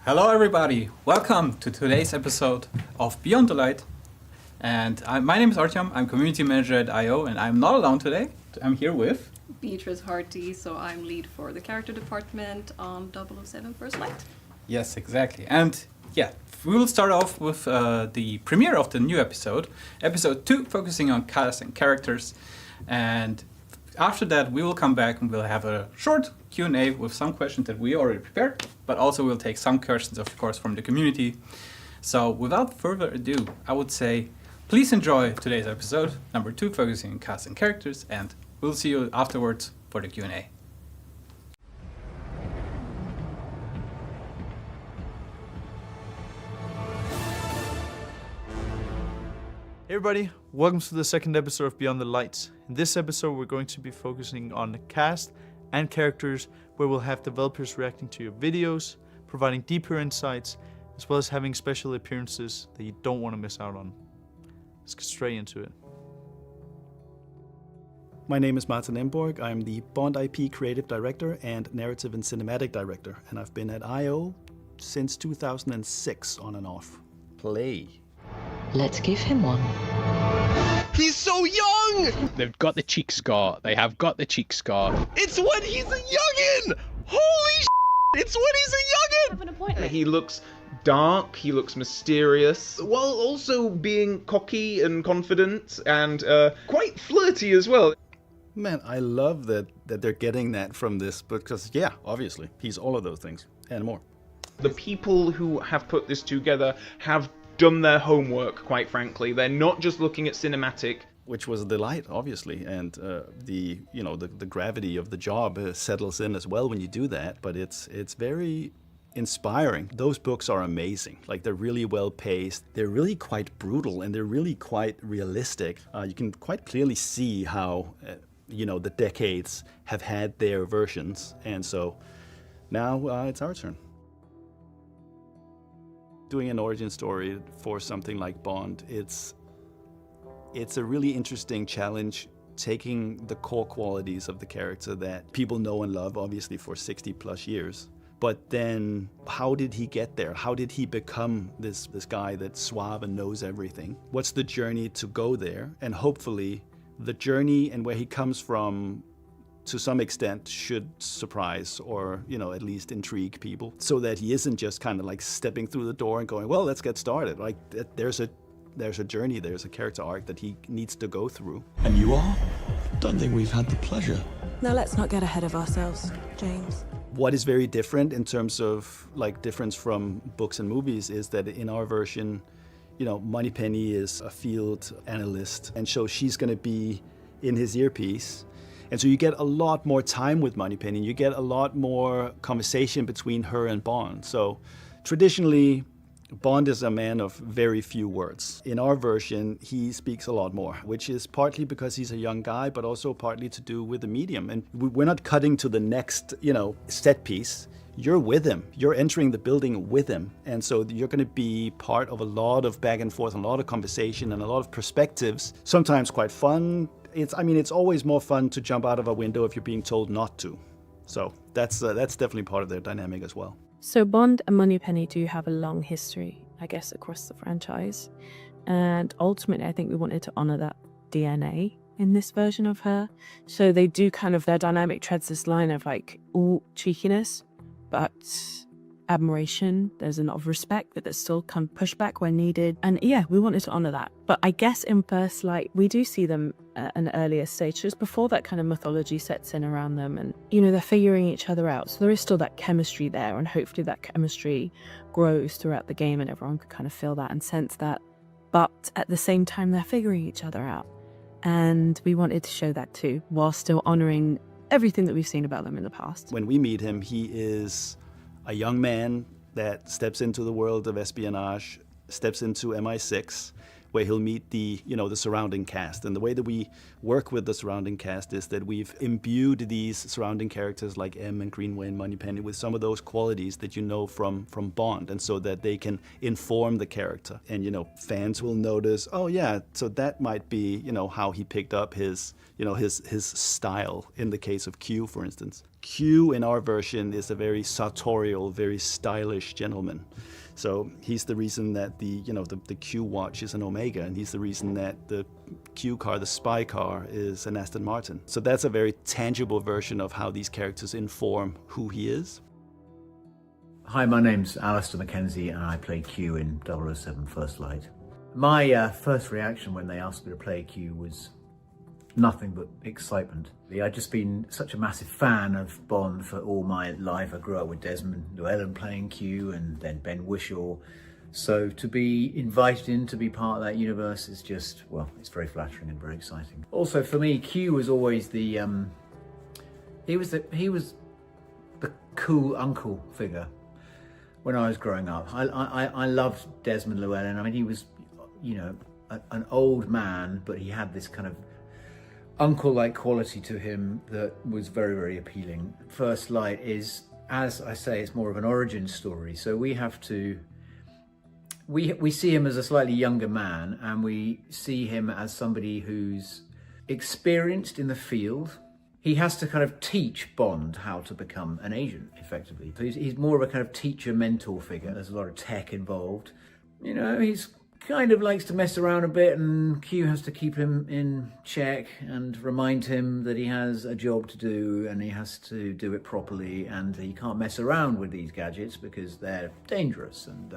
Hello everybody, welcome to today's episode of Beyond the Light. And my name is Artyom, I'm community manager at IO, and I'm not alone today. I'm here with Beatrice Harty, so I'm lead for the character department on 007 First Light. Yes, exactly. And yeah, we will start off with the premiere of the new episode 2, focusing on cast and characters. And after that, we will come back and we'll have a short Q&A with some questions that we already prepared, but also we'll take some questions, of course, from the community. So without further ado, I would say, please enjoy today's episode, number 2, focusing on cast and characters, and we'll see you afterwards for the Q&A. Hey everybody, welcome to the second episode of Beyond the Lights. In this episode we're going to be focusing on the cast and characters, where we'll have developers reacting to your videos, providing deeper insights, as well as having special appearances that you don't want to miss out on. Let's get straight into it. My name is Martin Emborg. I'm the Bond IP Creative Director and Narrative and Cinematic Director, and I've been at IO since 2006 on and off. Play. Let's give him one. He's so young! They've got the cheek scar. They have got the cheek scar. It's when he's a youngin! Holy it's when he's a youngin! Have an appointment. He looks dark, he looks mysterious, while also being cocky and confident and quite flirty as well. Man, I love that they're getting that from this, because yeah, obviously, he's all of those things and more. The people who have put this together have done their homework, quite frankly. They're not just looking at cinematic. Which was a delight, obviously, and the gravity of the job settles in as well when you do that. But it's very inspiring. Those books are amazing. Like, they're really well paced. They're really quite brutal, and they're really quite realistic. You can quite clearly see how the decades have had their versions, and so now it's our turn. Doing an origin story for something like Bond, it's a really interesting challenge, taking the core qualities of the character that people know and love, obviously, for 60 plus years. But then, how did he get there? How did he become this guy that's suave and knows everything? What's the journey to go there? And hopefully, the journey and where he comes from, to some extent, should surprise or, at least intrigue people, so that he isn't just kind of like stepping through the door and going, well, let's get started. Like, there's a journey, there's a character arc that he needs to go through. And you are? Don't think we've had the pleasure. Now let's not get ahead of ourselves, James. What is very different in terms of difference from books and movies is that in our version, Moneypenny is a field analyst, and so she's going to be in his earpiece. And so you get a lot more time with Moneypenny. You get a lot more conversation between her and Bond. So traditionally, Bond is a man of very few words. In our version, he speaks a lot more, which is partly because he's a young guy, but also partly to do with the medium. And we're not cutting to the next, set piece. You're with him. You're entering the building with him. And so you're going to be part of a lot of back and forth, a lot of conversation, and a lot of perspectives, sometimes quite fun. It's always more fun to jump out of a window if you're being told not to. So that's definitely part of their dynamic as well. So Bond and Moneypenny do have a long history, I guess, across the franchise. And ultimately, I think we wanted to honor that DNA in this version of her. So they do their dynamic treads this line of cheekiness, but admiration. There's a lot of respect, but there's still pushback when needed. And yeah, we wanted to honor that. But I guess in First Light, we do see them at an earlier stage, just before that kind of mythology sets in around them. And, they're figuring each other out. So there is still that chemistry there. And hopefully that chemistry grows throughout the game and everyone can kind of feel that and sense that. But at the same time, they're figuring each other out. And we wanted to show that too, while still honoring everything that we've seen about them in the past. When we meet him, he is a young man that steps into the world of espionage, steps into MI6, where he'll meet the surrounding cast. And the way that we work with the surrounding cast is that we've imbued these surrounding characters like M and Greenway and Moneypenny with some of those qualities that from Bond, and so that they can inform the character. And fans will notice, oh yeah, so that might be how he picked up his his style in the case of Q, for instance. Q in our version is a very sartorial, very stylish gentleman. So he's the reason that the Q watch is an Omega, and he's the reason that the Q car, the spy car, is an Aston Martin. So that's a very tangible version of how these characters inform who he is. Hi, my name's Alistair Mackenzie and I play Q in 007 First Light. My first reaction when they asked me to play Q was nothing but excitement. I'd just been such a massive fan of Bond for all my life. I grew up with Desmond Llewellyn playing Q and then Ben Whishaw. So to be invited in to be part of that universe is just, well, it's very flattering and very exciting. Also for me, Q was always the, he was the cool uncle figure when I was growing up. I loved Desmond Llewellyn. I mean, he was, you know, an old man, but he had this kind of uncle-like quality to him that was very, very appealing. First Light is, as I say, it's more of an origin story. So we have to, we see him as a slightly younger man, and we see him as somebody who's experienced in the field. He has to kind of teach Bond how to become an agent, effectively. So he's more of a kind of teacher-mentor figure. There's a lot of tech involved. You know, he's kind of likes to mess around a bit, and Q has to keep him in check and remind him that he has a job to do and he has to do it properly, and he can't mess around with these gadgets because they're dangerous, and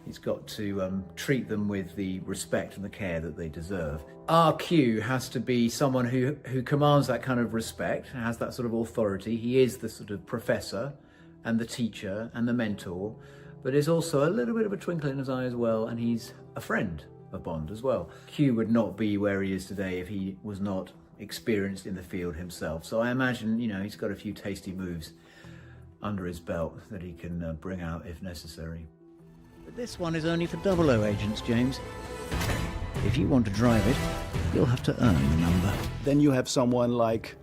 he's got to treat them with the respect and the care that they deserve. Our Q has to be someone who commands that kind of respect, has that sort of authority. He is the sort of professor and the teacher and the mentor, but is also a little bit of a twinkle in his eye as well, and he's a friend of Bond as well. Q would not be where he is today if he was not experienced in the field himself. So I imagine, you know, he's got a few tasty moves under his belt that he can bring out if necessary. But this one is only for 00 agents, James. If you want to drive it, you'll have to earn the number. Then you have someone like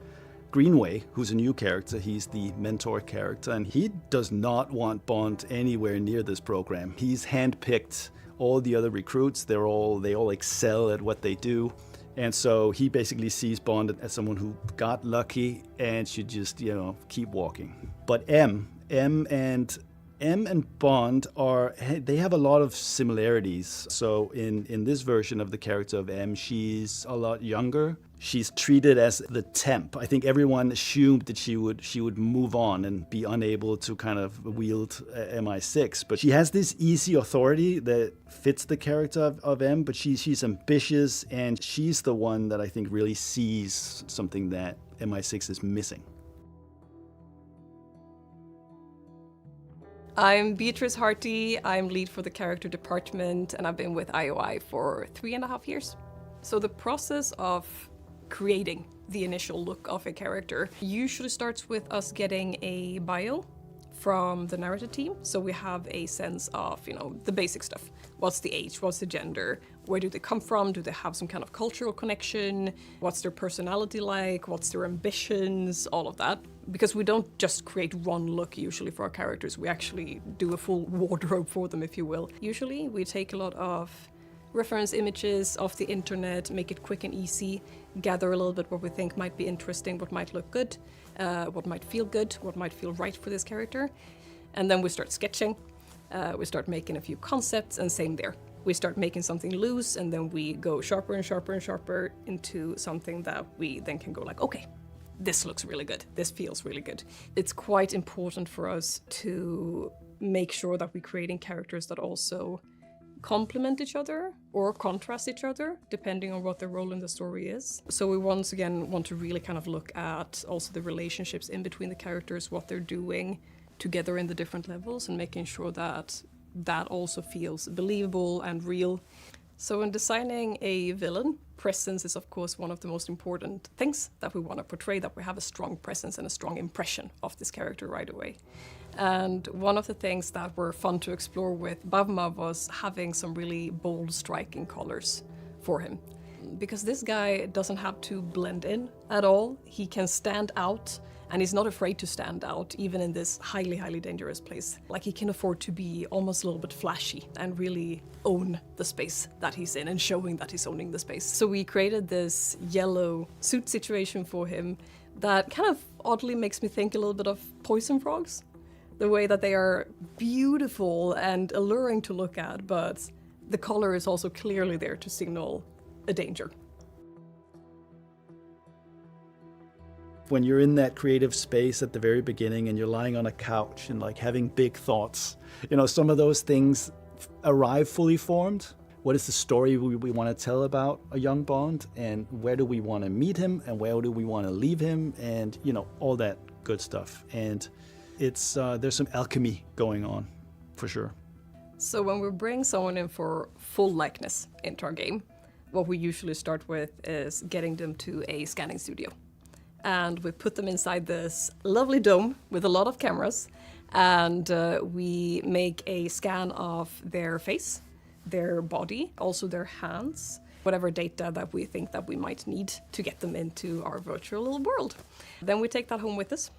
Greenway, who's a new character. He's the mentor character, and he does not want Bond anywhere near this program. He's handpicked all the other recruits. They all excel at what they do. And so he basically sees Bond as someone who got lucky and should just, you know, keep walking. But M and Bond they have a lot of similarities. So in this version of the character of M, she's a lot younger. She's treated as the temp. I think everyone assumed that she would move on and be unable to kind of wield MI6. But she has this easy authority that fits the character of M, but she's ambitious, and she's the one that I think really sees something that MI6 is missing. I'm Beatrice Harty, I'm lead for the character department, and I've been with IOI for 3.5 years. So the process of creating the initial look of a character usually starts with us getting a bio from the narrative team. So we have a sense of, you know, the basic stuff. What's the age? What's the gender? Where do they come from? Do they have some kind of cultural connection? What's their personality like? What's their ambitions? All of that. Because we don't just create one look usually for our characters. We actually do a full wardrobe for them, if you will. Usually we take a lot of reference images off the internet, make it quick and easy, gather a little bit what we think might be interesting, what might look good, what might feel good, what might feel right for this character. And then we start sketching, we start making a few concepts, and same there. We start making something loose, and then we go sharper and sharper and sharper into something that we then can go like, okay, this looks really good, this feels really good. It's quite important for us to make sure that we're creating characters that also complement each other or contrast each other, depending on what their role in the story is. So we once again want to really kind of look at also the relationships in between the characters, what they're doing together in the different levels, and making sure that that also feels believable and real. So in designing a villain, presence is of course one of the most important things that we want to portray, that we have a strong presence and a strong impression of this character right away. And one of the things that were fun to explore with Bavma was having some really bold, striking colors for him. Because this guy doesn't have to blend in at all. He can stand out, and he's not afraid to stand out, even in this highly, highly dangerous place. Like, he can afford to be almost a little bit flashy and really own the space that he's in and showing that he's owning the space. So we created this yellow suit situation for him that kind of oddly makes me think a little bit of poison frogs. The way that they are beautiful and alluring to look at, but the color is also clearly there to signal a danger. When you're in that creative space at the very beginning and you're lying on a couch and like having big thoughts, you know, some of those things arrive fully formed. What is the story we want to tell about a young Bond, and where do we want to meet him, and where do we want to leave him, and you know, all that good stuff. And it's there's some alchemy going on, for sure. So when we bring someone in for full likeness into our game, what we usually start with is getting them to a scanning studio. And we put them inside this lovely dome with a lot of cameras, and we make a scan of their face, their body, also their hands, whatever data that we think that we might need to get them into our virtual little world. Then we take that home with us,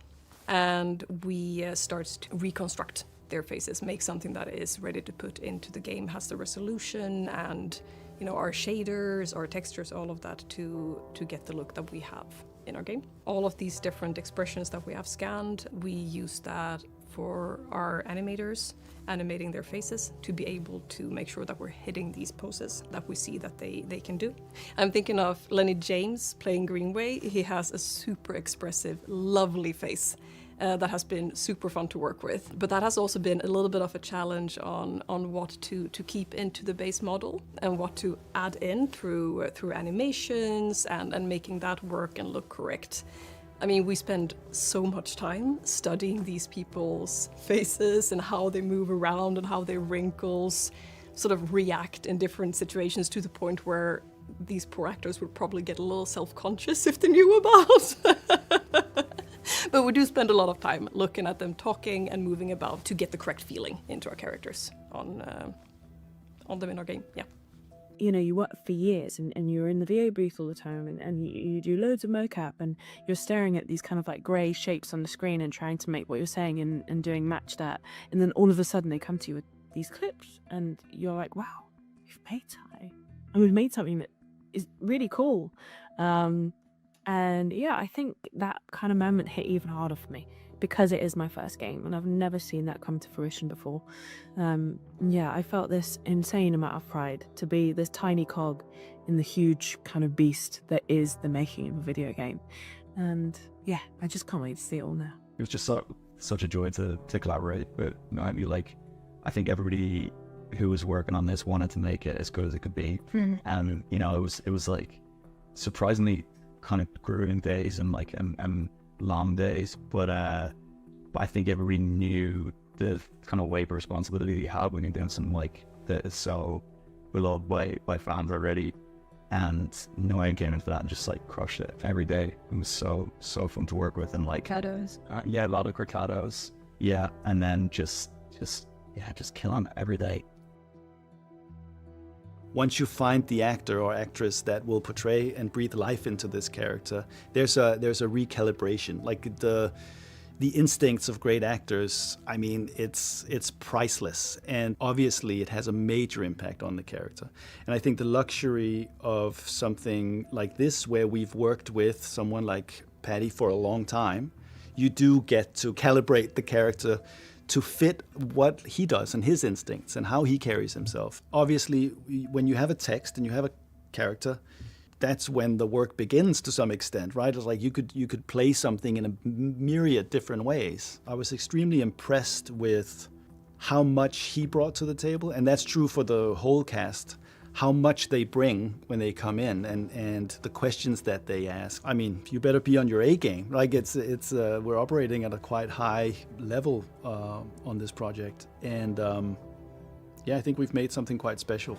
and we start to reconstruct their faces, make something that is ready to put into the game, has the resolution and, you know, our shaders, our textures, all of that to get the look that we have in our game. All of these different expressions that we have scanned, we use that for our animators, animating their faces to be able to make sure that we're hitting these poses that we see that they can do. I'm thinking of Lenny James playing Greenway. He has a super expressive, lovely face that has been super fun to work with. But that has also been a little bit of a challenge on what to keep into the base model and what to add in through animations and making that work and look correct. I mean, we spend so much time studying these people's faces and how they move around and how their wrinkles sort of react in different situations, to the point where these poor actors would probably get a little self-conscious if they knew about. But we do spend a lot of time looking at them talking and moving about to get the correct feeling into our characters on them in our game, yeah. You know, you work for years and you're in the VO booth all the time and you do loads of mocap and you're staring at these kind of like grey shapes on the screen and trying to make what you're saying and doing match that. And then all of a sudden they come to you with these clips and you're like, wow, we've made something. And we've made something that is really cool. And yeah, I think that kind of moment hit even harder for me because it is my first game and I've never seen that come to fruition before. Yeah, I felt this insane amount of pride to be this tiny cog in the huge kind of beast that is the making of a video game. And yeah, I just can't wait to see it all now. It was just such a joy to collaborate with Naomi. Like, I think everybody who was working on this wanted to make it as good as it could be. And you know, it was like surprisingly kind of grueling days and like and long days, but I think everybody knew the kind of weight of responsibility you have when you're doing something like that is so beloved by fans already. And Noah came into that and just like crushed it every day. It was so fun to work with, and like yeah, a lot of criccados, yeah, and then just killing it every day. Once you find the actor or actress that will portray and breathe life into this character, there's a recalibration. Like the instincts of great actors, I mean, it's priceless, and obviously it has a major impact on the character. And I think the luxury of something like this, where we've worked with someone like Paddy for a long time, you do get to calibrate the character to fit what he does and his instincts and how he carries himself. Obviously, when you have a text and you have a character, that's when the work begins to some extent, right? It's like you could play something in a myriad different ways. I was extremely impressed with how much he brought to the table, and that's true for the whole cast. How much they bring when they come in and the questions that they ask. I mean, you better be on your A game. Like we're operating at a quite high level on this project, and yeah, I think we've made something quite special.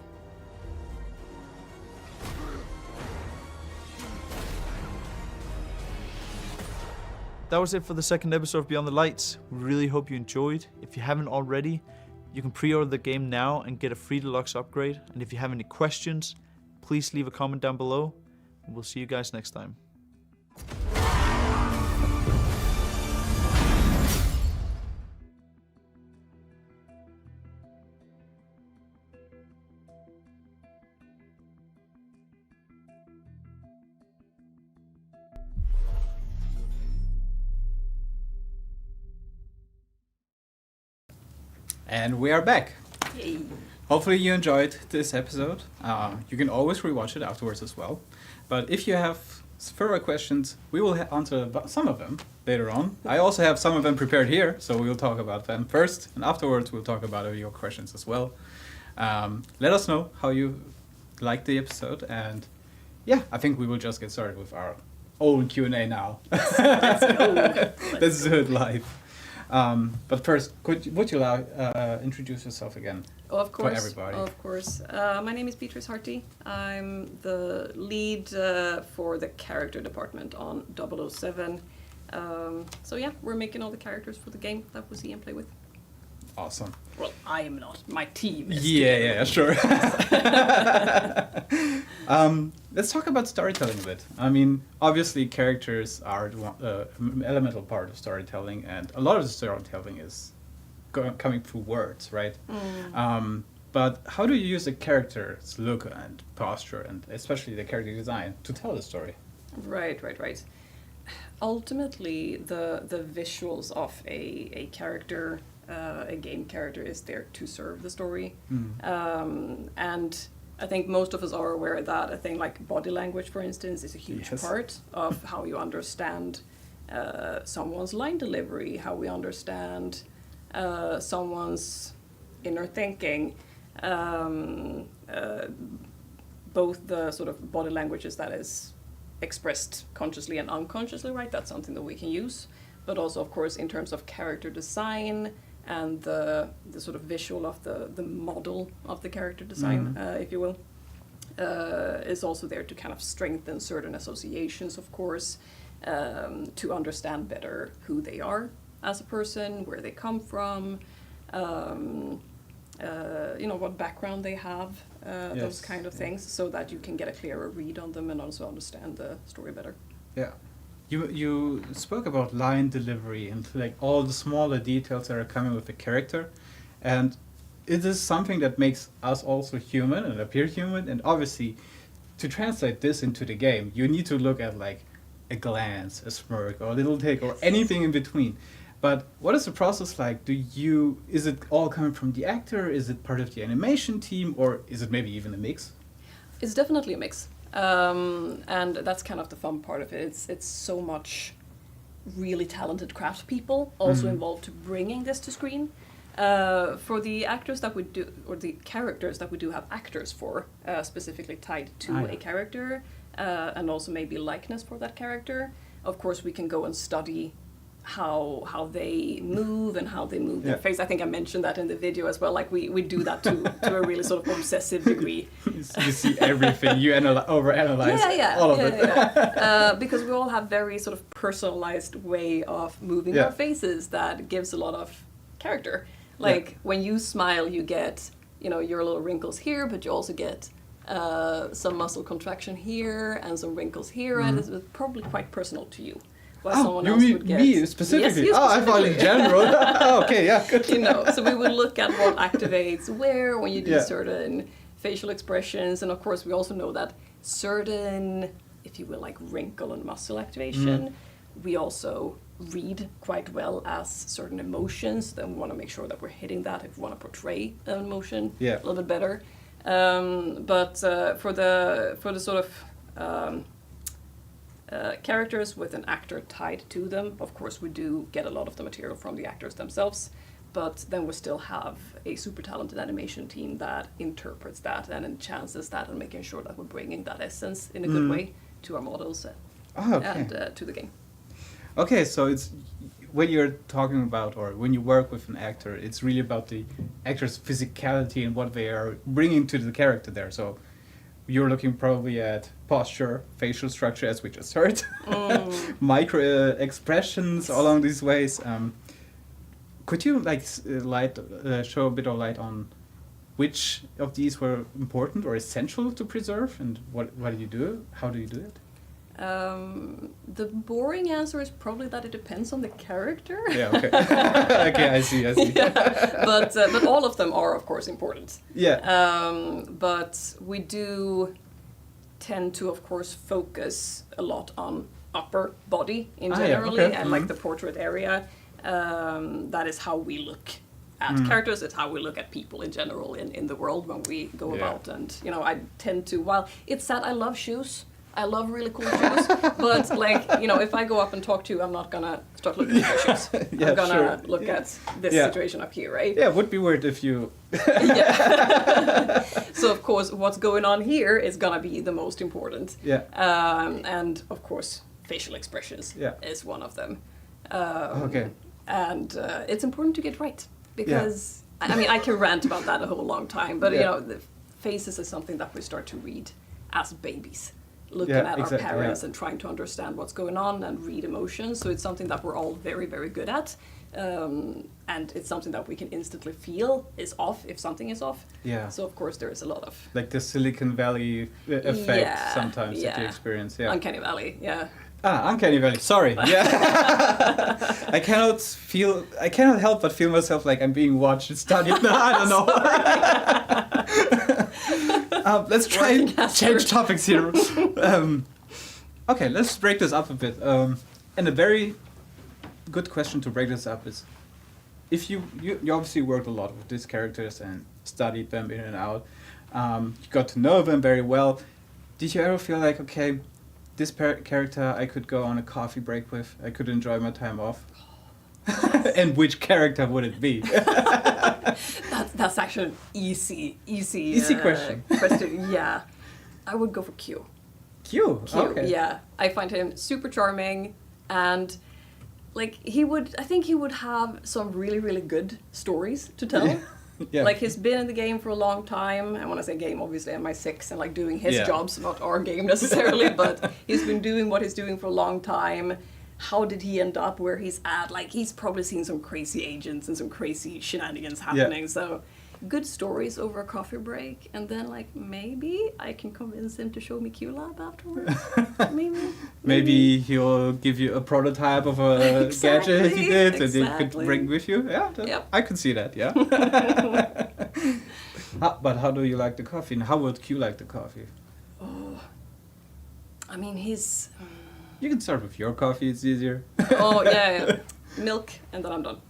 That was it for the second episode of Beyond the Lights. We really hope you enjoyed. If you haven't already, you can pre-order the game now and get a free deluxe upgrade. And if you have any questions, please leave a comment down below. And we'll see you guys next time. And we are back. Yay. Hopefully you enjoyed this episode. You can always rewatch it afterwards as well. But if you have further questions, we will answer some of them later on. I also have some of them prepared here, so we'll talk about them first. And afterwards we'll talk about your questions as well. Let us know how you liked the episode. And yeah, I think we will just get started with our own Q&A now. Let's go. Let's do it live. But first, would you introduce yourself again? Oh, of course. For everybody. Of course. My name is Beatrice Harty. I'm the lead for the character department on 007. So yeah, we're making all the characters for the game that we'll see and play with. Awesome. Well, I am not. My team is. Yeah, sure. Let's talk about storytelling a bit. I mean, obviously characters are an elemental part of storytelling, and a lot of the storytelling is coming through words, right? But how do you use the character's look and posture, and especially the character design, to tell the story? Right. Ultimately, the visuals of a character, a game character, is there to serve the story. And I think most of us are aware that a thing like body language, for instance, is a huge part of how you understand someone's line delivery, how we understand someone's inner thinking, both the sort of body languages that is expressed consciously and unconsciously, right? That's something that we can use, but also, of course, in terms of character design and the sort of visual of the model of the character design, if you will, is also there to kind of strengthen certain associations, of course, to understand better who they are as a person, where they come from, what background they have, those kind of things, so that you can get a clearer read on them and also understand the story better. Yeah. You spoke about line delivery and like all the smaller details that are coming with the character, and it is something that makes us also human and appear human. And obviously, to translate this into the game, you need to look at like a glance, a smirk, or a little tick, or anything in between. But what is the process like? Is it all coming from the actor? Is it part of the animation team, or is it maybe even a mix? It's definitely a mix. And that's kind of the fun part of it. It's so much really talented craft people also involved to bringing this to screen. For the actors that we do, or the characters that we do have actors for, specifically tied to a character, and also maybe likeness for that character, of course we can go and study how they move and how they move their face. I think I mentioned that in the video as well. Like we do that to a really sort of obsessive degree. You see everything. You overanalyze all of it. Because we all have very sort of personalized way of moving our faces that gives a lot of character. Like when you smile, you get your little wrinkles here, but you also get some muscle contraction here and some wrinkles here, and it's probably quite personal to you. Someone else would get. Me specifically? Yes, I thought in general. Okay, yeah, good. So we would look at what activates where when you do certain facial expressions, and of course we also know that certain, if you will, like wrinkle and muscle activation, we also read quite well as certain emotions. Then we want to make sure that we're hitting that if we want to portray an emotion a little bit better. But for the sort of characters with an actor tied to them, of course we do get a lot of the material from the actors themselves, but then we still have a super talented animation team that interprets that and enhances that and making sure that we're bringing that essence in a good way to our models and to the game. Okay, so it's when you're talking about, or when you work with an actor, it's really about the actor's physicality and what they are bringing to the character there. So you're looking probably at posture, facial structure, as we just heard, micro expressions along these ways. Could you show a bit of light on which of these were important or essential to preserve, and what do you do? How do you do it? The boring answer is probably that it depends on the character. Yeah, okay. Okay, I see. But all of them are, of course, important. Yeah. But we do tend to, of course, focus a lot on upper body in generally, and like the portrait area. That is how we look at characters, it's how we look at people in general in the world when we go about. And, you know, I tend to, while it's sad, I love shoes. I love really cool shoes, but like, you know, if I go up and talk to you, I'm not gonna start looking at your shoes. I'm gonna look at this situation up here, right? Yeah, it would be weird if you... So of course, what's going on here is gonna be the most important. Yeah. And of course, facial expressions is one of them. Okay. And it's important to get right because, I mean, I can rant about that a whole long time, but you know, the faces is something that we start to read as babies. Looking at our parents and trying to understand what's going on and read emotions. So it's something that we're all very, very good at. And it's something that we can instantly feel is off if something is off. Yeah. So of course there is a lot of... Like the Silicon Valley effect sometimes that you experience. Yeah. Uncanny Valley, Uncanny Valley, sorry. Yeah. I cannot help but feel myself like I'm being watched and studied. No, I don't know. Let's try and change topics here. Okay, let's break this up a bit. And a very good question to break this up is, if you obviously worked a lot with these characters and studied them in and out, you got to know them very well. Did you ever feel like, okay, this character I could go on a coffee break with, I could enjoy my time off? And which character would it be? That's actually an easy question. Yeah, I would go for Q. Q? Okay. Yeah, I find him super charming, and like I think he would have some really, really good stories to tell. Yeah. Like he's been in the game for a long time, and when I say game, obviously MI6 and like doing his jobs, not our game necessarily, but he's been doing what he's doing for a long time. How did he end up where he's at? Like he's probably seen some crazy agents and some crazy shenanigans happening. So good stories over a coffee break, and then like maybe I can convince him to show me QLab afterwards. Maybe he'll give you a prototype of a gadget he did and you could bring with you. Yeah, I could see that. Yeah. But how do you like the coffee, and how would Q like the coffee? Oh, I mean he's. You can start with your coffee. It's easier. Milk, and then I'm done.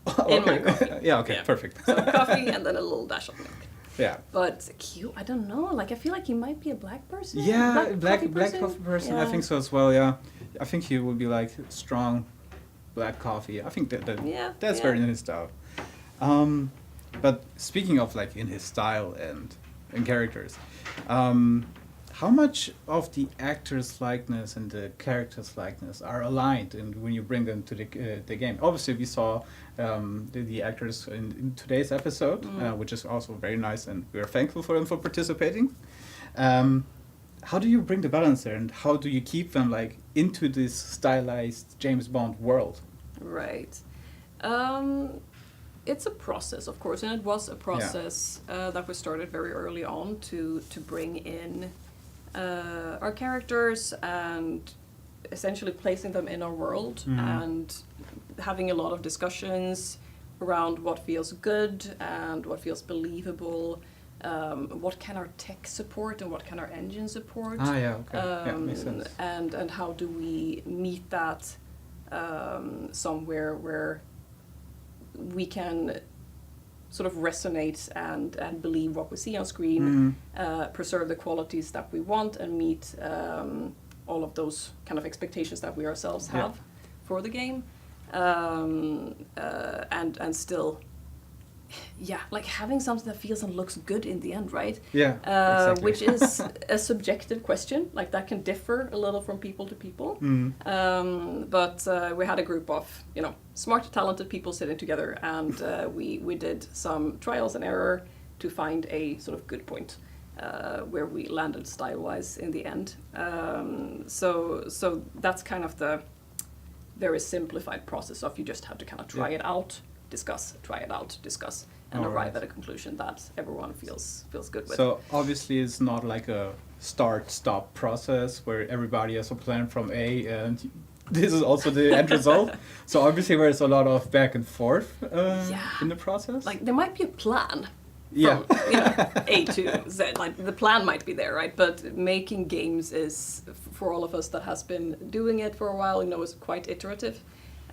Okay. In my coffee. Perfect. So coffee and then a little dash of milk. Yeah. But Q, I don't know. Like I feel like he might be a black person. Yeah, black coffee person. Yeah. I think so as well. Yeah, I think he would be like strong black coffee. I think that's very in his style. But speaking of like in his style and characters, how much of the actor's likeness and the character's likeness are aligned when you bring them to the game? Obviously, we saw the actors in today's episode, which is also very nice, and we are thankful for them for participating. How do you bring the balance there, and how do you keep them like into this stylized James Bond world? Right. It's a process, of course, and it was a process that we started very early on to bring in our characters and essentially placing them in our world and having a lot of discussions around what feels good and what feels believable, what can our tech support and what can our engine support. Makes sense. And how do we meet that somewhere where we can sort of resonate and believe what we see on screen, preserve the qualities that we want, and meet all of those kind of expectations that we ourselves have for the game, and still, like having something that feels and looks good in the end, right? Exactly. Which is a subjective question. Like that can differ a little from people to people. But we had a group of, smart, talented people sitting together, and we did some trials and error to find a sort of good point where we landed style-wise in the end. So that's kind of the very simplified process of you just have to kind of try it out, discuss, and arrive at a conclusion that everyone feels good with. So obviously it's not like a start-stop process where everybody has a plan from A and this is also the end result. So obviously there's a lot of back and forth in the process. Like there might be a plan from A to Z. Like the plan might be there, right? But making games is, for all of us that has been doing it for a while, is quite iterative.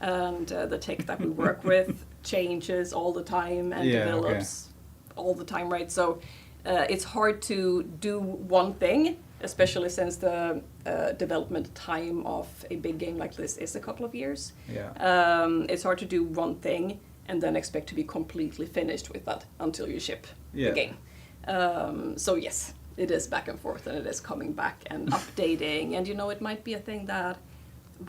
and the tech that we work with changes all the time and develops all the time, right? So it's hard to do one thing, especially since the development time of a big game like this is a couple of years. It's hard to do one thing and then expect to be completely finished with that until you ship the game. So yes, it is back and forth, and it is coming back and updating. And it might be a thing that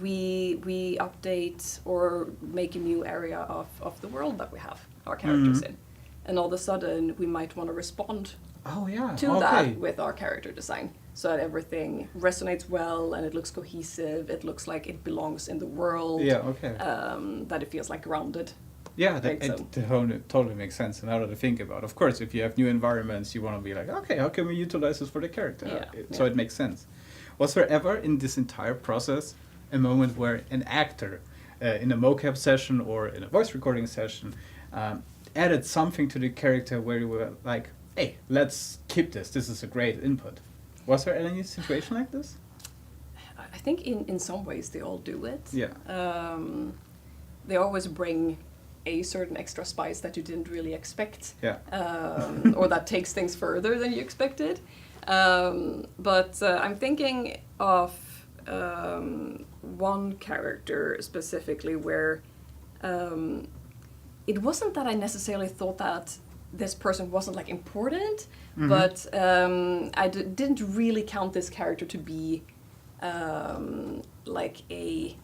we update or make a new area of the world that we have our characters in. And all of a sudden, we might want to respond to that with our character design, so that everything resonates well and it looks cohesive. It looks like it belongs in the world. That it feels like grounded. Yeah, it totally makes sense. And now that I think about it, of course, if you have new environments, you want to be like, okay, how can we utilize this for the character? So it makes sense. Was there ever in this entire process a moment where an actor in a mocap session or in a voice recording session added something to the character where you were like, hey, let's keep this. This is a great input. Was there any situation like this? I think in some ways they all do it. Yeah. They always bring a certain extra spice that you didn't really expect. Or that takes things further than you expected. But I'm thinking of one character specifically where it wasn't that I necessarily thought that this person wasn't like important, but I didn't really count this character to be like a,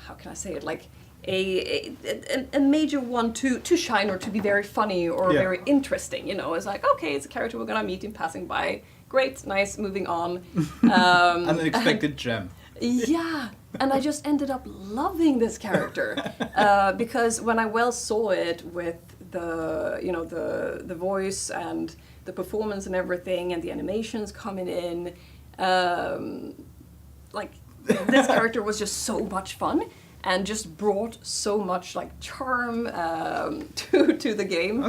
how can I say it, like a major one to shine or to be very funny or very interesting. It's like, okay, it's a character we're gonna meet in passing by. Great, nice, moving on. An unexpected gem. Yeah, and I just ended up loving this character because when I saw it with the voice and the performance and everything and the animations coming in, like this character was just so much fun and just brought so much like charm to the game.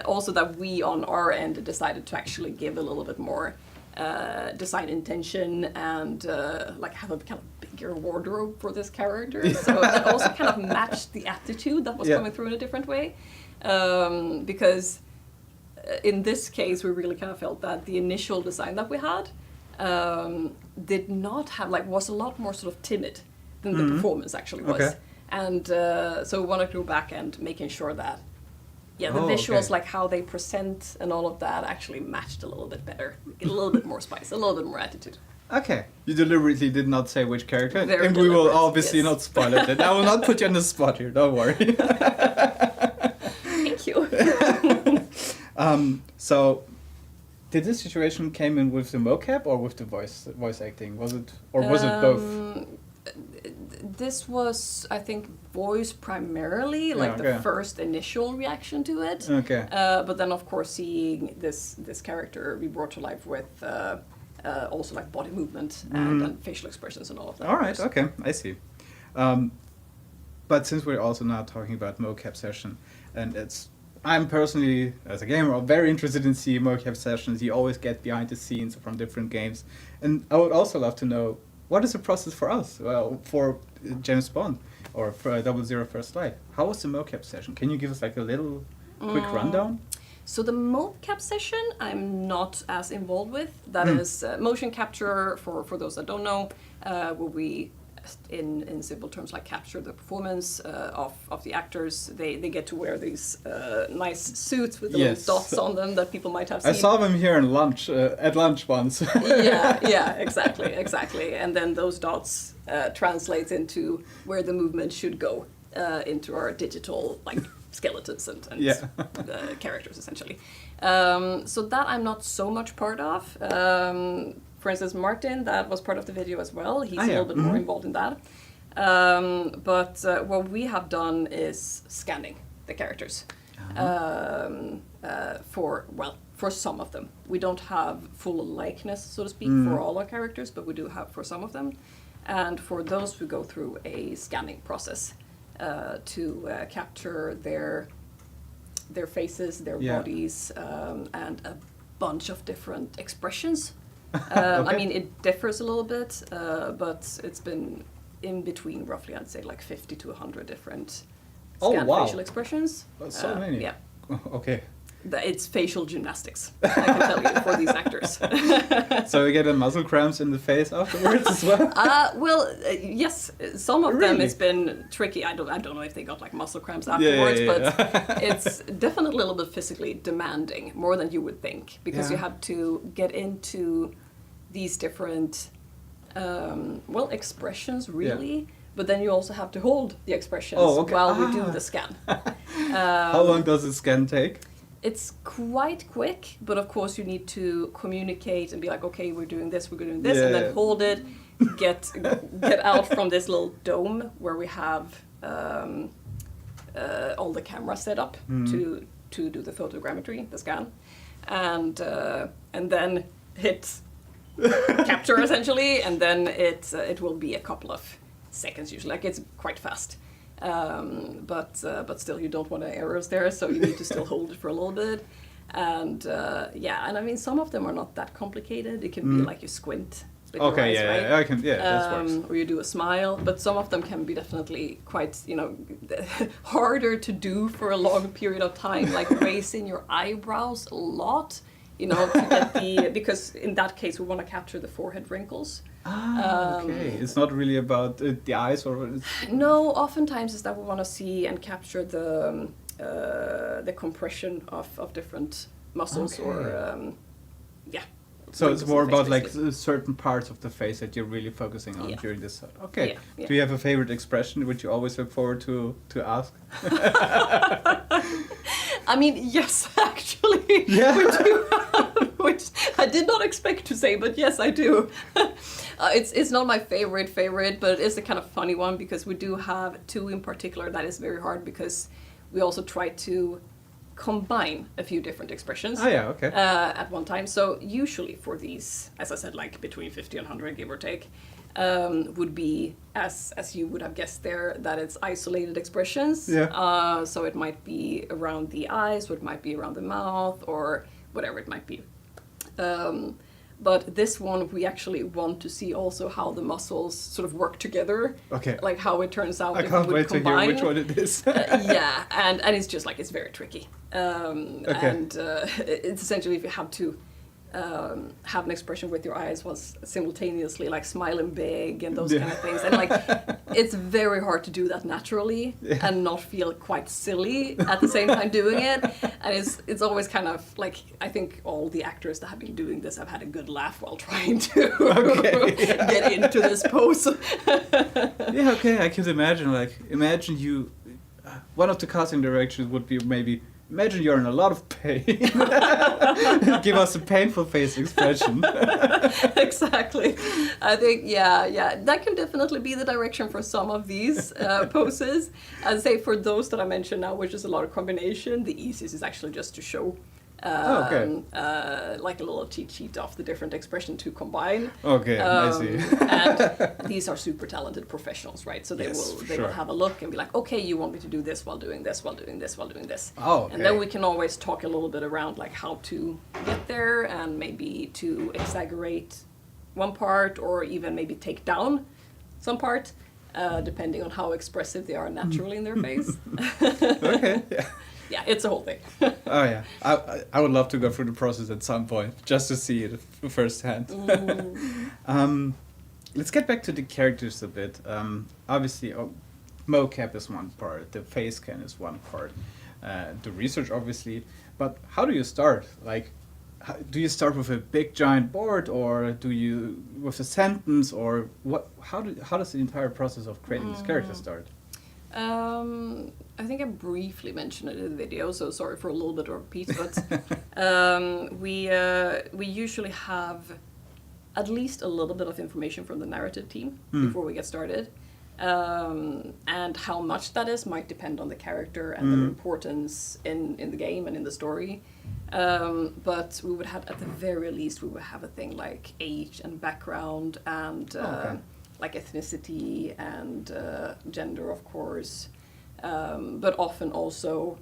Also that we on our end decided to actually give a little bit more design intention and like have a kind of bigger wardrobe for this character. So that also kind of matched the attitude that was coming through in a different way. Because in this case, we really kind of felt that the initial design that we had did not have, like, was a lot more sort of timid than the performance actually was. And so we wanted to go back and making sure that the visuals, like how they present and all of that actually matched a little bit better. A little bit more spice, a little bit more attitude. Okay. You deliberately did not say which character, Very and we will deliberate, obviously not spoil it. I will not put you on the spot here, don't worry. Thank you. So, did this situation came in with the mocap or with the voice acting? Was it both? This was, I think, voice primarily, like the first initial reaction to it. But then, of course, seeing this character be brought to life with also like body movement and facial expressions and all of that. All right, okay, I see. But since we're also now talking about mocap session, and I'm personally, as a gamer, very interested in seeing mocap sessions. You always get behind the scenes from different games. And I would also love to know, what is the process for us, for James Bond or for 00 First Light? How was the mocap session? Can you give us like a little quick rundown? So the mocap session I'm not as involved with. That is motion capture, for those that don't know, where we, in simple terms, like capture the performance of the actors. They get to wear these nice suits with the little dots on them that people might have seen. I saw them here in lunch, at lunch once. yeah, exactly. And then those dots translate into where the movement should go into our digital like skeletons and characters essentially. So that I'm not so much part of. For instance, Martin, that was part of the video as well. He's a little bit more involved in that. But what we have done is scanning the characters for some of them. We don't have full likeness, so to speak, for all our characters, but we do have for some of them. And for those, we go through a scanning process to capture their faces, their bodies, and a bunch of different expressions. I mean, it differs a little bit, but it's been in between roughly, I'd say like 50 to 100 different Oh, scanned wow. facial expressions. So many. Yeah. Okay. It's facial gymnastics, I can tell you, for these actors. So you get a muscle cramps in the face afterwards as well? Yes, some of them Really? it's been tricky. I don't know if they got like muscle cramps afterwards, but it's definitely a little bit physically demanding, more than you would think, because you have to get into these different expressions really, but then you also have to hold the expressions while we do the scan. How long does the scan take? It's quite quick, but of course you need to communicate and be like, okay, we're doing this, and then hold it, get out from this little dome where we have all the cameras set up to do the photogrammetry, the scan, and then hit capture essentially, and then it will be a couple of seconds usually, like it's quite fast. But still, you don't want any errors there, so you need to still hold it for a little bit. And and I mean, some of them are not that complicated. It can be like you squint with your eyes, right? I can, that works. Or you do a smile, but some of them can be definitely quite, harder to do for a long period of time, like raising your eyebrows a lot, to get because in that case we want to capture the forehead wrinkles. Okay. It's not really about the eyes or... No, oftentimes is that we want to see and capture the compression of different muscles or So it's more about like certain parts of the face that you're really focusing on during this. Okay. Yeah. Do you have a favorite expression which you always look forward to ask? I mean, yes, actually, Yeah. we do have, which I did not expect to say, but yes, I do. It's not my favorite, but it is a kind of funny one because we do have two in particular that is very hard because we also try to combine a few different expressions at one time. So usually for these, as I said, like between 50 and 100, give or take, would be, as you would have guessed there, that it's isolated expressions. Yeah. So it might be around the eyes, or it might be around the mouth, or whatever it might be. But this one, we actually want to see also how the muscles sort of work together. Okay. Like how it turns out I if can't we would wait combine. to hear which one it is. Yeah, and it's just like, it's very tricky. And it's essentially if you have to have an expression with your eyes while simultaneously like smiling big and those kind of things. And like, it's very hard to do that naturally and not feel quite silly at the same time doing it. And it's always kind of like, I think all the actors that have been doing this have had a good laugh while trying to get into this pose. I can imagine you, one of the casting directions would be maybe, imagine you're in a lot of pain. Give us a painful face expression. Exactly. I think, that can definitely be the direction for some of these poses. I'd say for those that I mentioned now, which is a lot of combination, the easiest is actually just to show like a little cheat sheet of the different expression to combine. Okay, I see. And these are super talented professionals, right? So they will have a look and be like, okay, you want me to do this while doing this, while doing this, while doing this. Oh, okay. And then we can always talk a little bit around like how to get there and maybe to exaggerate one part or even maybe take down some part, depending on how expressive they are naturally in their face. Okay, yeah. Yeah, it's a whole thing. Oh yeah, I would love to go through the process at some point just to see it firsthand. Let's get back to the characters a bit. Obviously, mocap is one part, the face scan is one part, the research obviously. But how do you start? Like, do you start with a big giant board, or do you with a sentence, or what? How does the entire process of creating this character start? I think I briefly mentioned it in the video, so sorry for a little bit of a repeat, but we usually have at least a little bit of information from the narrative team before we get started. And how much that is might depend on the character and their importance in the game and in the story. But we would have, at the very least, we would have a thing like age and background and like ethnicity and gender, of course, but often also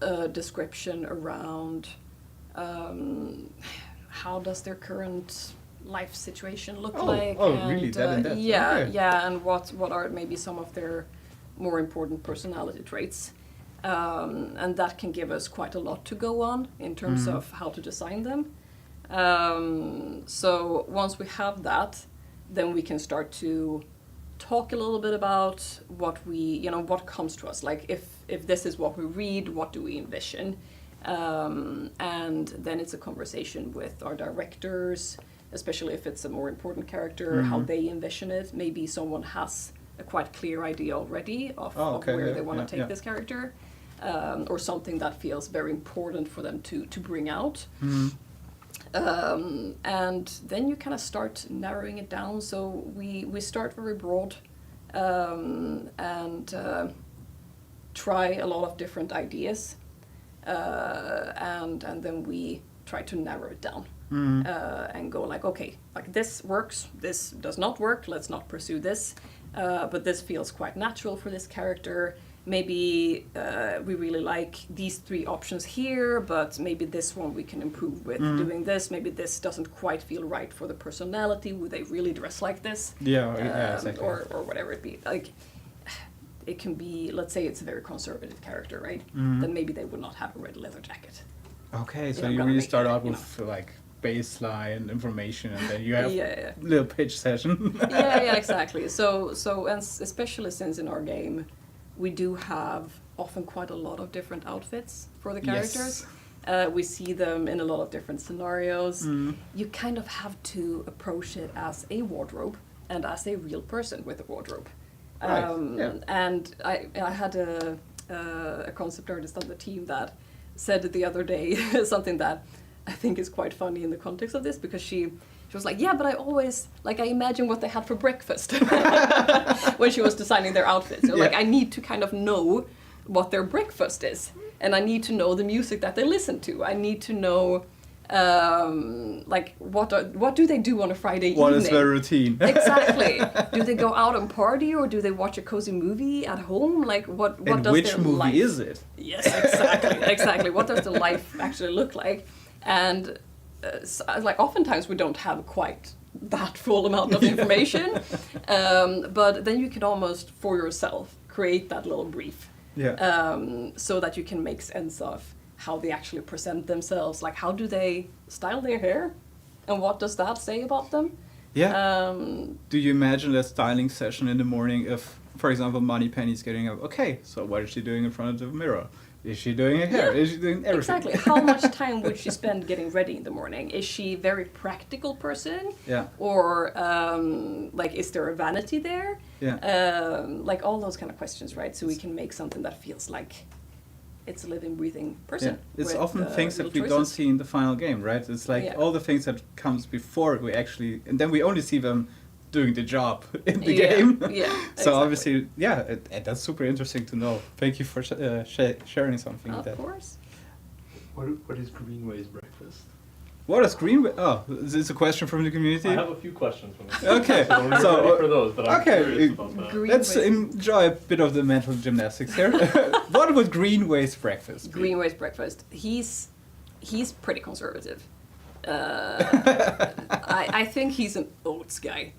a description around how does their current life situation look Oh, like? oh, and, really? That and that? Yeah, Okay. yeah, and what are maybe some of their more important personality traits? And that can give us quite a lot to go on in terms of how to design them. So once we have that, then we can start to talk a little bit about what comes to us. Like if this is what we read, what do we envision? And then it's a conversation with our directors, especially if it's a more important character, how they envision it. Maybe someone has a quite clear idea already of where they want to take this character, or something that feels very important for them to bring out. And then you kind of start narrowing it down. So we start very broad and try a lot of different ideas, and then we try to narrow it down and go like, okay, like this works, this does not work, let's not pursue this, but this feels quite natural for this character. Maybe we really like these 3 options here, but maybe this one we can improve with doing this. Maybe this doesn't quite feel right for the personality. Would they really dress like this? Yeah, exactly. Or whatever it be. Like, it can be, let's say it's a very conservative character, right? Then maybe they would not have a red leather jacket. Okay, so Yeah, you gotta really make start it, out you with like baseline information, and then you have Yeah. little pitch session. yeah, exactly. So and especially since in our game we do have often quite a lot of different outfits for the characters. We see them in a lot of different scenarios. You kind of have to approach it as a wardrobe and as a real person with a wardrobe. Right, And I had a concept artist on the team that said the other day something that I think is quite funny in the context of this, because she was like, yeah, but I always, like, I imagine what they had for breakfast when she was designing their outfits. So, like, I need to kind of know what their breakfast is. And I need to know the music that they listen to. I need to know, like, what do they do on a Friday evening? What is their routine? Exactly. Do they go out and party, or do they watch a cozy movie at home? Like, what And does which their movie life... is it? Yes, exactly, exactly. What does the life actually look like? And like, oftentimes we don't have quite that full amount of information, but then you can almost for yourself create that little brief, so that you can make sense of how they actually present themselves. Like, how do they style their hair, and what does that say about them? Do you imagine a styling session in the morning if, for example, Moneypenny's getting up? Okay, so what is she doing in front of the mirror? Is she doing her hair? Is she doing everything? Exactly. How much time would she spend getting ready in the morning? Is she a very practical person? Or like, is there a vanity there? Like, all those kind of questions, right? So we can make something that feels like it's a living, breathing person. It's with, often things that we little don't choices. see in the final game, right? It's like all the things that comes before we actually, and then we only see them doing the job in the game. So obviously, that's super interesting to know. Thank you for sharing something. Of course. What is Greenway's breakfast? What is Greenway? Oh, is this a question from the community? I have a few questions from the Okay, so ready for those, but I'm curious about that. Let's enjoy a bit of the mental gymnastics here. What would Greenway's breakfast be? Greenway's breakfast. He's pretty conservative. I think he's an oats guy.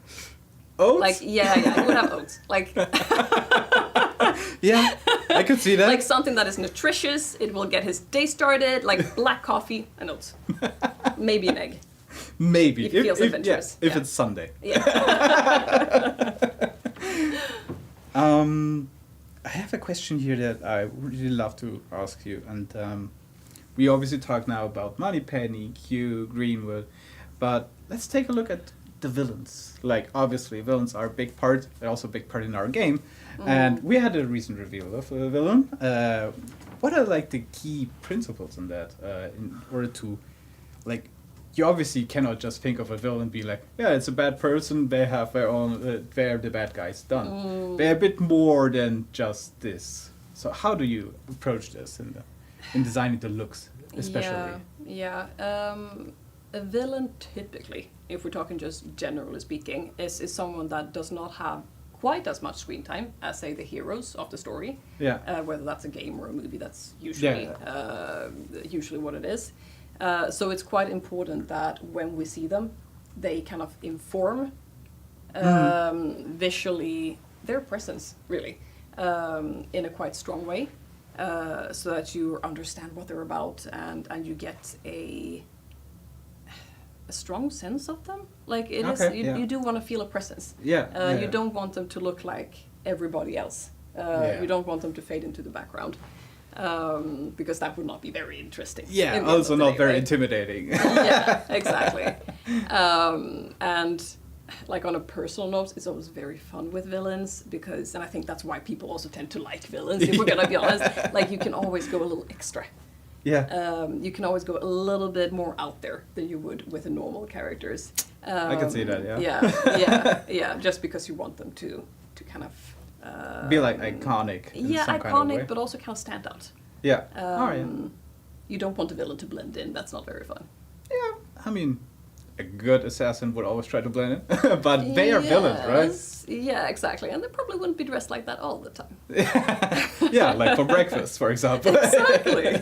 Oats? Like, yeah, he would have oats. Like, yeah, I could see that. like something that is nutritious. It will get his day started. Like black coffee and oats. Maybe an egg. Maybe. It feels adventurous. If it's Sunday. Yeah. I have a question here that I would really love to ask you, and we obviously talk now about Moneypenny, Q, Greenwood, but let's take a look at the villains. Like, obviously, villains are a big part. They're also a big part in our game, and we had a recent reveal of a villain. What are like the key principles in that? In order to, like, you obviously cannot just think of a villain and be like, yeah, it's a bad person. They have their own. They're the bad guys. Done. They're a bit more than just this. So how do you approach this in designing the looks, especially? Yeah. A villain, typically, if we're talking just generally speaking, is someone that does not have quite as much screen time as, say, the heroes of the story. Whether that's a game or a movie, that's usually usually what it is. So it's quite important that when we see them, they kind of inform visually their presence, really, in a quite strong way, so that you understand what they're about and you get a strong sense of them. Like it is, you do want to feel a presence. You don't want them to look like everybody else. You don't want them to fade into the background. Because that would not be very interesting. Yeah, also not very intimidating. Yeah, exactly. And like on a personal note, it's always very fun with villains because, and I think that's why people also tend to like villains, if we're gonna be honest. Like you can always go a little extra. Yeah. You can always go a little bit more out there than you would with the normal characters. I can see that, yeah. Yeah, just because you want them to kind of be like iconic in some kind of way. But also kind of stand out. Yeah. You don't want the villain to blend in. That's not very fun. Yeah, I mean, a good assassin would always try to blend in, but they are villains, right? Yeah, exactly. And they probably wouldn't be dressed like that all the time. Yeah, like for breakfast, for example. Exactly.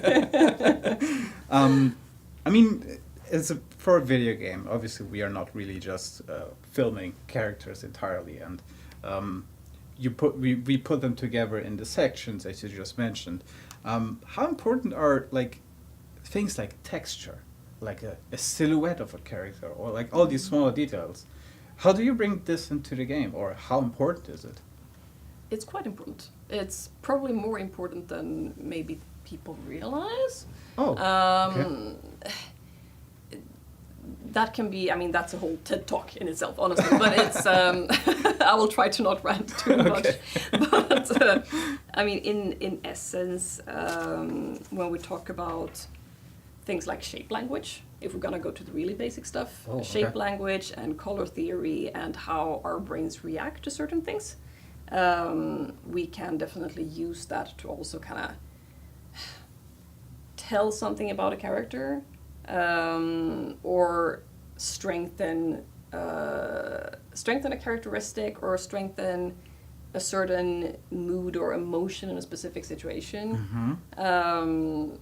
I mean, for a video game, obviously we are not really just filming characters entirely, and we put them together in the sections as you just mentioned. How important are like things like texture, like a silhouette of a character, or like all these smaller details? How do you bring this into the game, or how important is it? It's quite important. It's probably more important than maybe people realize. Okay. That can be, I mean, that's a whole TED talk in itself, honestly, but it's, I will try to not rant too much. But, I mean, in essence, when we talk about things like shape language, if we're gonna go to the really basic stuff, shape language and color theory and how our brains react to certain things, we can definitely use that to also kind of tell something about a character, or strengthen a characteristic, or strengthen a certain mood or emotion in a specific situation.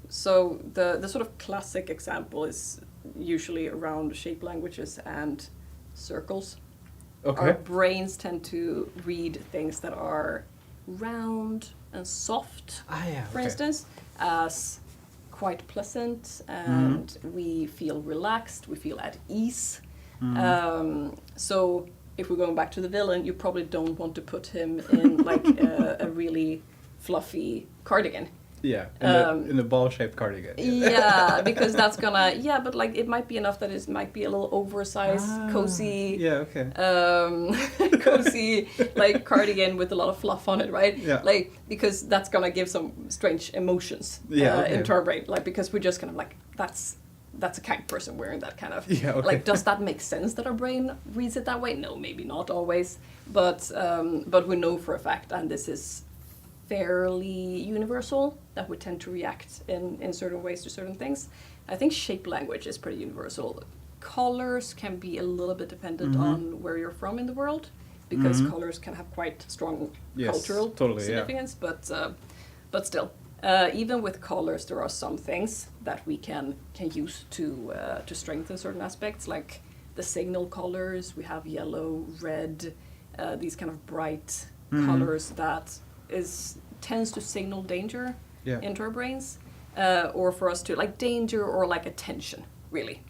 So the sort of classic example is usually around shape languages and circles. Our brains tend to read things that are round and soft, for instance, as quite pleasant, and we feel relaxed, we feel at ease. So if we're going back to the villain, you probably don't want to put him in like a really fluffy cardigan. Yeah, in a ball-shaped cardigan. Yeah, because that's gonna, but like it might be enough that it might be a little oversized, cozy, cozy like cardigan with a lot of fluff on it, right? Yeah. Like, because that's gonna give some strange emotions into our brain, like, because we're just kind of like, that's a kind person wearing that kind of, like, does that make sense that our brain reads it that way? No, maybe not always, but we know for a fact, and this is fairly universal, that we tend to react in certain ways to certain things. I think shape language is pretty universal. Colors can be a little bit dependent on where you're from in the world, because colors can have quite strong cultural significance, but still, even with colors, there are some things that we can use to strengthen certain aspects, like the signal colors. We have yellow, red, these kind of bright colors that tends to signal danger into our brains, or for us to like danger or like attention, really.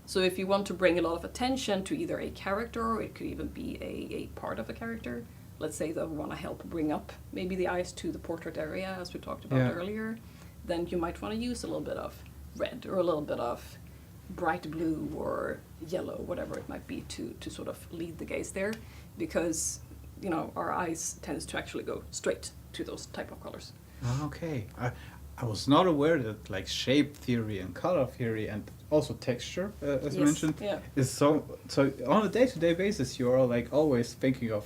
So if you want to bring a lot of attention to either a character, or it could even be a part of a character, let's say that we want to help bring up maybe the eyes to the portrait area, as we talked about earlier, then you might want to use a little bit of red or a little bit of bright blue or yellow, whatever it might be, to sort of lead the gaze there, because our eyes tends to actually go straight to those type of colors. Okay. I was not aware that like shape theory and color theory and also texture, as you mentioned, is so on a day-to-day basis you are like always thinking of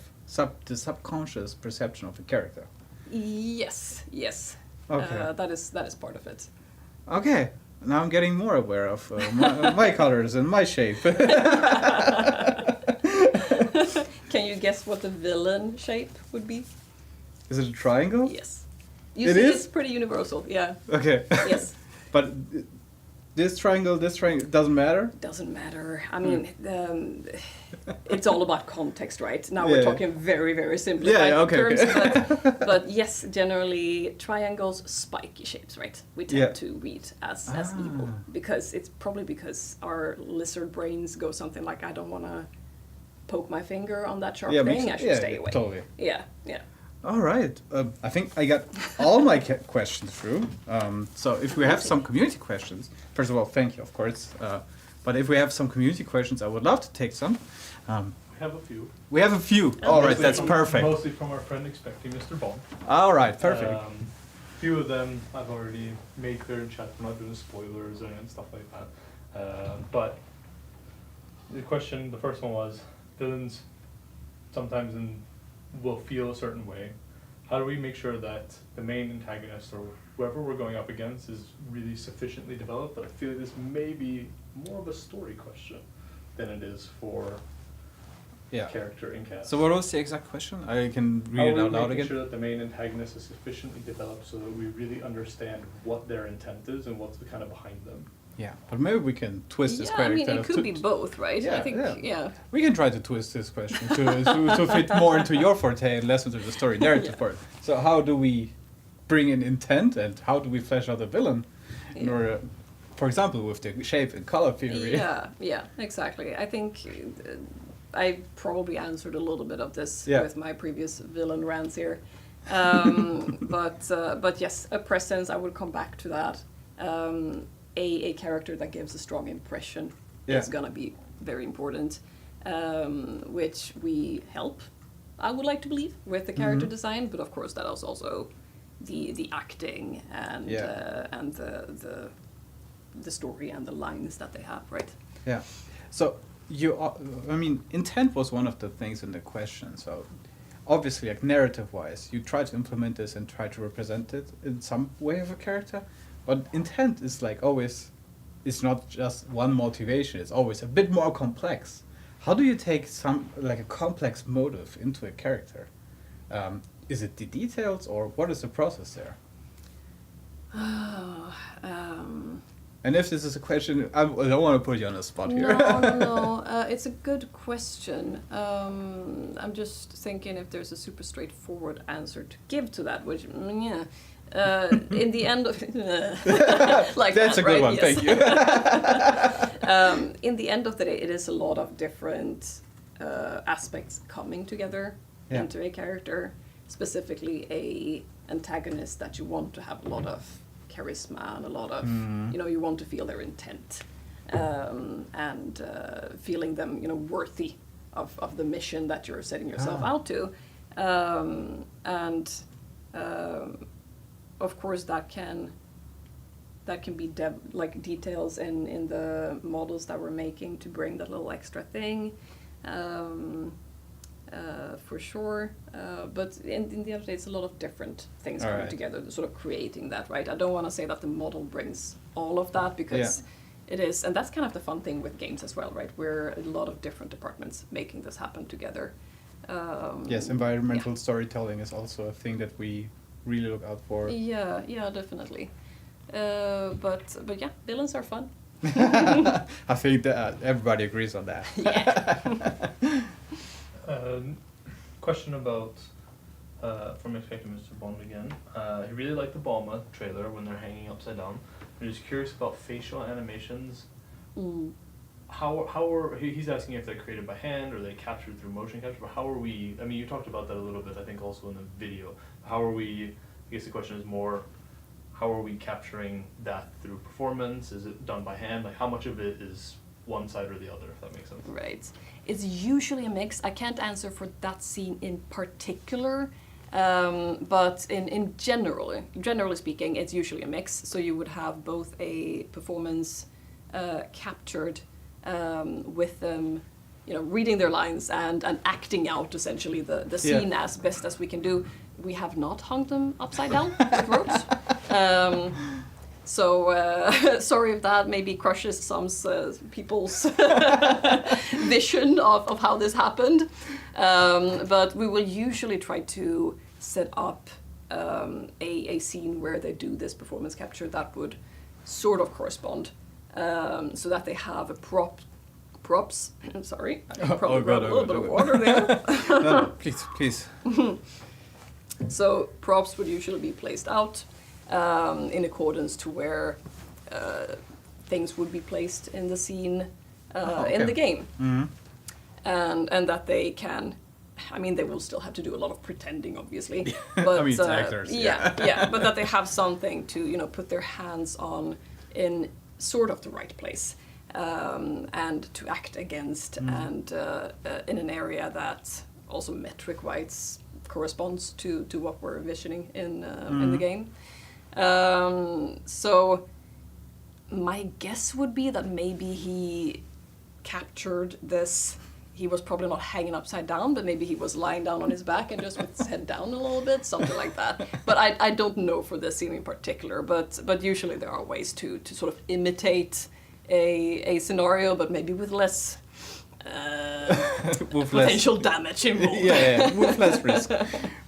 the subconscious perception of a character. Yes. Okay. That is part of it. Okay. Now I'm getting more aware of my colors and my shape. Can you guess what the villain shape would be? Is it a triangle? Yes. It is? It's pretty universal, yeah. Okay. Yes. But this triangle, doesn't matter? Doesn't matter. I mean, it's all about context, right? Now we're talking very, very simplified terms. Okay. But yes, generally triangles, spiky shapes, right? We tend to read as evil because it's probably because our lizard brains go something like, I don't want to poke my finger on that sharp thing. I should stay away. Totally. Yeah. All right. I think I got all my questions through. So if we have some community questions, first of all, thank you, of course. But if we have some community questions, I would love to take some. We have a few. We have a few. All right, that's perfect. Mostly from our friend Expecting Mr. Bond. All right, perfect. A few of them I've already made clear in chat. We're not doing spoilers and stuff like that. But the first one was, villains sometimes will feel a certain way. How do we make sure that the main antagonist or whoever we're going up against is really sufficiently developed? But I feel like this may be more of a story question than it is for character in cast. So what was the exact question? I can read it out loud again. How are we making sure that the main antagonist is sufficiently developed so that we really understand what their intent is and what's kind of behind them? Yeah, but maybe we can twist this I question. mean, it could be both, right? Yeah, I think, we can try to twist this question to fit more into your forte and less into the story narrative part. So how do we bring in intent and how do we flesh out the villain? In order, for example, with the shape and color theory. Yeah, exactly. I think I probably answered a little bit of this with my previous villain rants here. But yes, a presence, I would come back to that. A character that gives a strong impression is going to be very important, which we help, I would like to believe, with the character design, but of course that is also the acting and the story and the lines that they have, right? Yeah. So intent was one of the things in the question. So obviously, like narrative-wise, you try to implement this and try to represent it in some way of a character. But intent is like always, it's not just one motivation, it's always a bit more complex. How do you take a complex motive into a character? Is it the details or what is the process there? And if this is a question, I don't want to put you on the spot here. No. It's a good question. I'm just thinking if there's a super straightforward answer to give to that, which, in the end of that's a good one. Yes. Thank you. In the end of the day, it is a lot of different aspects coming together into a character, specifically a antagonist that you want to have a lot of charisma and a lot of you want to feel their intent and feeling them worthy of the mission that you're setting yourself out to, and of course, that can be details in the models that we're making to bring that little extra thing, for sure. But in the end of the day, it's a lot of different things coming together, sort of creating that, right? I don't want to say that the model brings all of that because it is, and that's kind of the fun thing with games as well, right? We're a lot of different departments making this happen together. Yes, environmental storytelling is also a thing that we really look out for. Yeah, definitely. But yeah, villains are fun. I think that everybody agrees on that. Yeah. Question about from Expecting Mr. Bond again. He really liked the Balma trailer when they're hanging upside down. I'm just curious about facial animations. He's asking if they're created by hand or they captured through motion capture, but how are we, I mean, you talked about that a little bit, I think also in the video. How are we, I guess the question is more, how are we capturing that through performance? Is it done by hand? Like how much of it is one side or the other, if that makes sense? Right. It's usually a mix. I can't answer for that scene in particular, but in generally speaking, it's usually a mix. So you would have both a performance captured with them, reading their lines and acting out essentially the scene as best as we can do. We have not hung them upside down with ropes. So sorry if that maybe crushes some people's vision of how this happened. But we will usually try to set up a scene where they do this performance capture that would sort of correspond so that they have a props. I'm sorry, I Oh, probably God, grabbed a little bit of water there. No, please. So props would usually be placed out in accordance to where things would be placed in the scene in the game. Mm-hmm. And that they can, I mean, they will still have to do a lot of pretending, obviously. But, I mean, it's actors. Yeah, but that they have something to, put their hands on in sort of the right place. And to act against, and in an area that also metric-wise corresponds to what we're envisioning in the game. So my guess would be that maybe he captured this. He was probably not hanging upside down, but maybe he was lying down on his back and just with his head down a little bit, something like that. But I don't know for this scene in particular, but usually there are ways to sort of imitate a scenario, but maybe with less potential damage involved. Yeah, with less risk.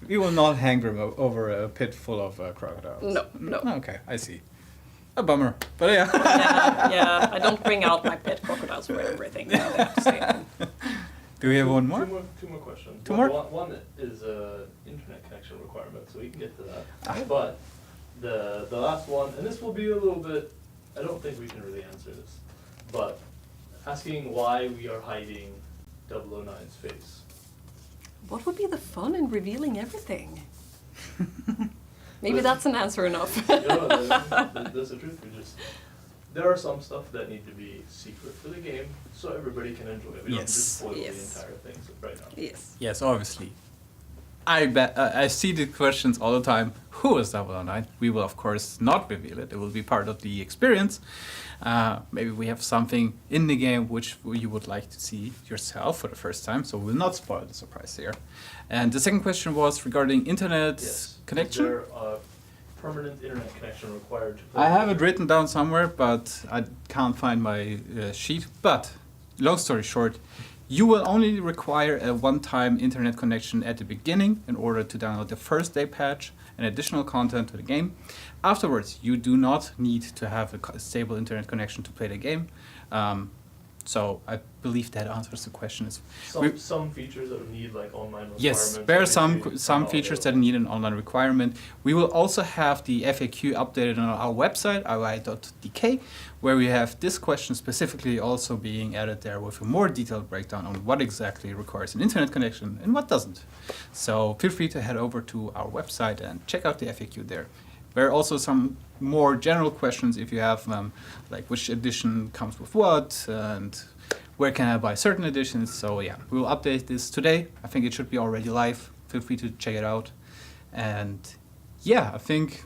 We will not hang them over a pit full of crocodiles. No. Okay, I see. A bummer, but yeah. yeah, I don't bring out my pet crocodiles for everything. I have to say. Do we have one more? Two more questions. Two more? One is internet connection requirement, so we can get to that. But the last one, and this will be a little bit, I don't think we can really answer this, but asking why we are hiding 009's face. What would be the fun in revealing everything? Maybe that's an answer enough. That's the truth. There are some stuff that need to be secret for the game, so everybody can enjoy it. We don't just spoil the entire thing right now. Yes, obviously. I see the questions all the time. Who is 009? We will, of course, not reveal it. It will be part of the experience. Maybe we have something in the game which you would like to see yourself for the first time, so we'll not spoil the surprise here. And the second question was regarding internet connection. Is there a permanent internet connection required to play? I have it written down somewhere, but I can't find my sheet. But, long story short, you will only require a one-time internet connection at the beginning in order to download the first day patch and additional content to the game. Afterwards, you do not need to have a stable internet connection to play the game. So I believe that answers the question. Some features that would need like online requirements. Yes, there are some features that need an online requirement. We will also have the FAQ updated on our website, ioi.dk, where we have this question specifically also being added there with a more detailed breakdown on what exactly requires an internet connection and what doesn't. So feel free to head over to our website and check out the FAQ there. There are also some more general questions if you have them, like which edition comes with what and where can I buy certain editions. So yeah, we will update this today. I think it should be already live. Feel free to check it out. And yeah, I think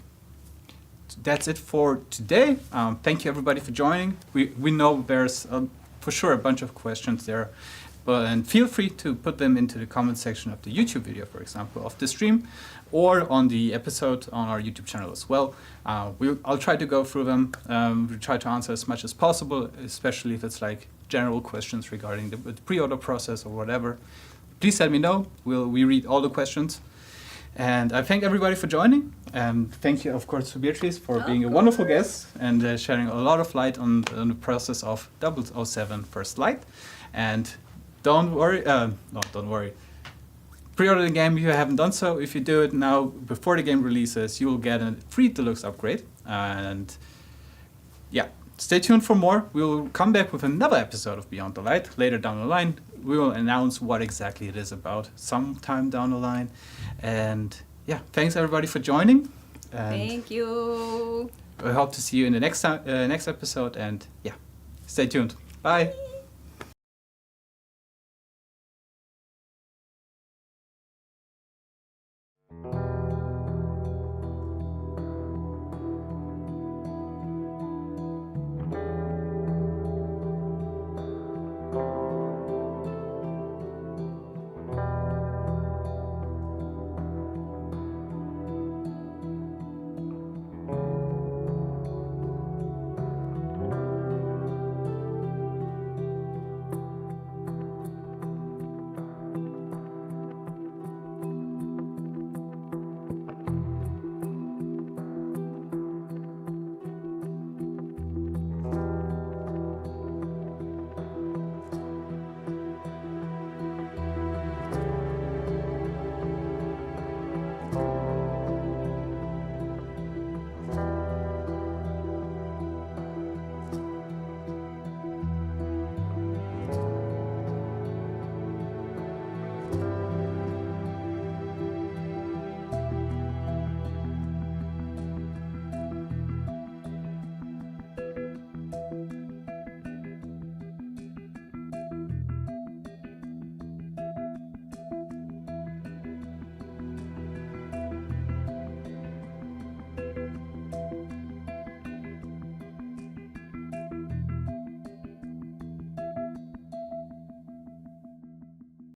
that's it for today. Thank you everybody for joining. We know there's for sure a bunch of questions there. And feel free to put them into the comment section of the YouTube video, for example, of the stream, or on the episode on our YouTube channel as well. I'll try to go through them. We'll try to answer as much as possible, especially if it's like general questions regarding the pre-order process or whatever. Please let me know. We read all the questions. And I thank everybody for joining. And thank you, of course, to Beatrice for being a wonderful guest and sharing a lot of light on the process of 007 First Light. And don't worry. Pre-order the game if you haven't done so. If you do it now before the game releases, you will get a free deluxe upgrade. And yeah, stay tuned for more. We will come back with another episode of Beyond the Light later down the line. We will announce what exactly it is about sometime down the line. And yeah, thanks everybody for joining. And thank you. I hope to see you in the next episode. And yeah, stay tuned. Bye.